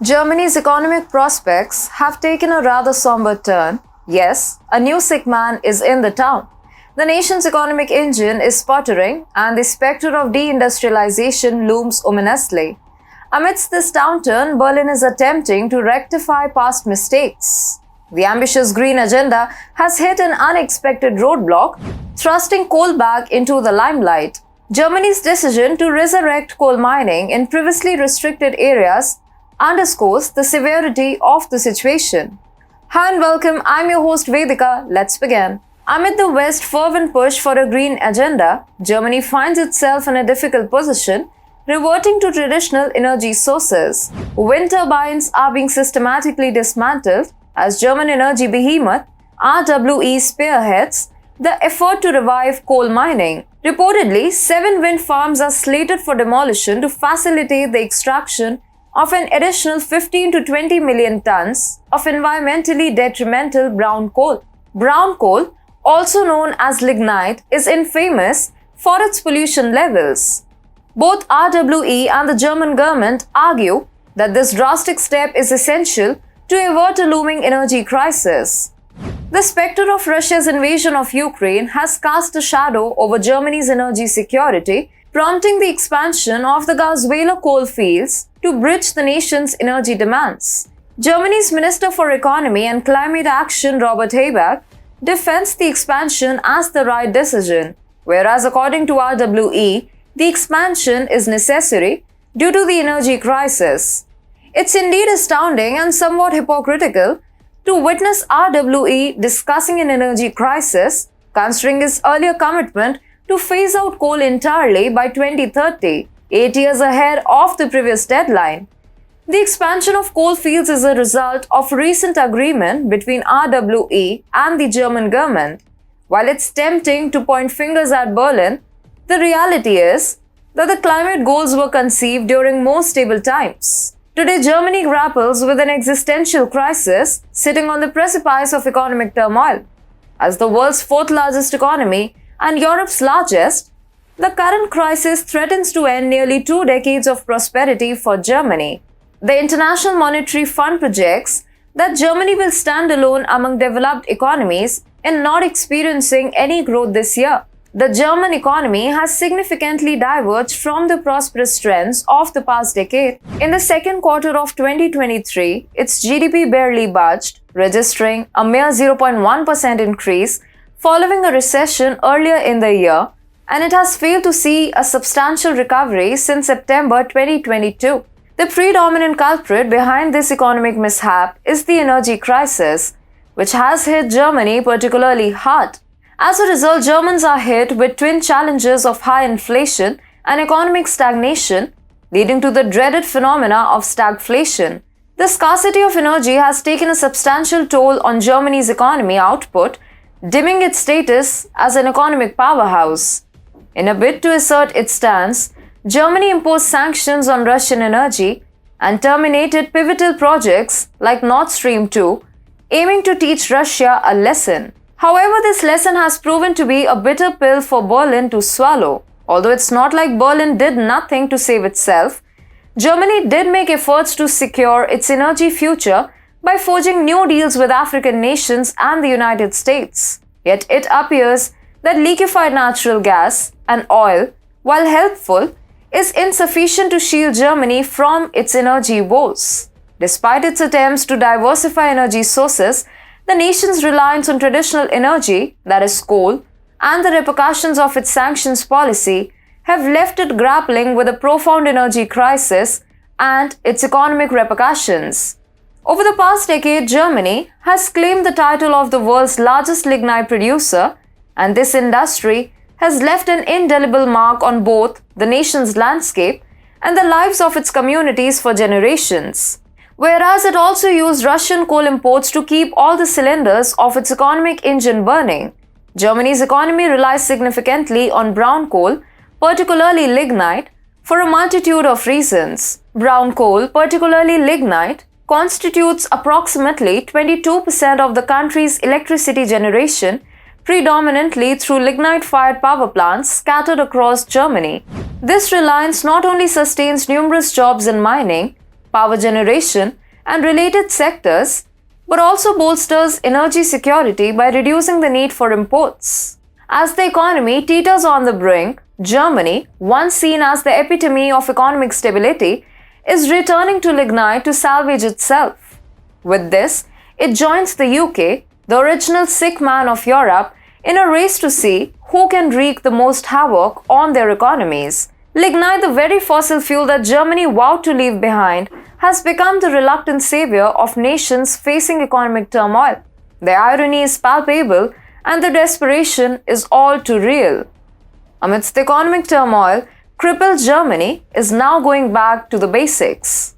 Germany's economic prospects have taken a rather somber turn. Yes, a new sick man is in the town. The nation's economic engine is sputtering, and the specter of deindustrialization looms ominously. Amidst this downturn, Berlin is attempting to rectify past mistakes. The ambitious green agenda has hit an unexpected roadblock, thrusting coal back into the limelight. Germany's decision to resurrect coal mining in previously restricted areas underscores the severity of the situation. Hi and welcome, I'm your host Vedika. Let's begin. Amid the West's fervent push for a green agenda, Germany finds itself in a difficult position, reverting to traditional energy sources. Wind turbines are being systematically dismantled as German energy behemoth RWE spearheads the effort to revive coal mining. Reportedly, 7 wind farms are slated for demolition to facilitate the extraction of an additional 15 to 20 million tons of environmentally detrimental brown coal. Brown coal, also known as lignite, is infamous for its pollution levels. Both RWE and the German government argue that this drastic step is essential to avert a looming energy crisis. The specter of Russia's invasion of Ukraine has cast a shadow over Germany's energy security, prompting the expansion of the Venezuela coal fields to bridge the nation's energy demands. Germany's Minister for Economy and Climate Action, Robert Habeck, defends the expansion as the right decision, whereas according to RWE, the expansion is necessary due to the energy crisis. It's indeed astounding and somewhat hypocritical to witness RWE discussing an energy crisis, considering its earlier commitment to phase out coal entirely by 2030, 8 years ahead of the previous deadline. The expansion of coal fields is a result of recent agreement between RWE and the German government. While it's tempting to point fingers at Berlin, the reality is that the climate goals were conceived during more stable times. Today, Germany grapples with an existential crisis, sitting on the precipice of economic turmoil. As the world's fourth largest economy and Europe's largest, the current crisis threatens to end nearly 2 decades of prosperity for Germany. The International Monetary Fund projects that Germany will stand alone among developed economies in not experiencing any growth this year. The German economy has significantly diverged from the prosperous trends of the past decade. In the second quarter of 2023, its GDP barely budged, registering a mere 0.1% increase following a recession earlier in the year, and it has failed to see a substantial recovery since September 2022. The predominant culprit behind this economic mishap is the energy crisis, which has hit Germany particularly hard. As a result, Germans are hit with twin challenges of high inflation and economic stagnation, leading to the dreaded phenomena of stagflation. The scarcity of energy has taken a substantial toll on Germany's economy output, dimming its status as an economic powerhouse. In a bid to assert its stance, Germany imposed sanctions on Russian energy and terminated pivotal projects like Nord Stream 2, aiming to teach Russia a lesson. However, this lesson has proven to be a bitter pill for Berlin to swallow. Although it's not like Berlin did nothing to save itself, Germany did make efforts to secure its energy future by forging new deals with African nations and the United States. Yet it appears that liquefied natural gas and oil, while helpful, is insufficient to shield Germany from its energy woes. Despite its attempts to diversify energy sources, the nation's reliance on traditional energy, that is coal, and the repercussions of its sanctions policy have left it grappling with a profound energy crisis and its economic repercussions. Over the past decade, Germany has claimed the title of the world's largest lignite producer, and this industry has left an indelible mark on both the nation's landscape and the lives of its communities for generations. Whereas it also used Russian coal imports to keep all the cylinders of its economic engine burning. Germany's economy relies significantly on brown coal, particularly lignite, for a multitude of reasons. Brown coal, particularly lignite, constitutes approximately 22% of the country's electricity generation, predominantly through lignite-fired power plants scattered across Germany. This reliance not only sustains numerous jobs in mining, power generation, and related sectors, but also bolsters energy security by reducing the need for imports. As the economy teeters on the brink, Germany, once seen as the epitome of economic stability, is returning to lignite to salvage itself. With this, it joins the UK, the original sick man of Europe, in a race to see who can wreak the most havoc on their economies. Lignite, the very fossil fuel that Germany vowed to leave behind, has become the reluctant savior of nations facing economic turmoil. The irony is palpable and the desperation is all too real. Amidst the economic turmoil, crippled Germany is now going back to the basics.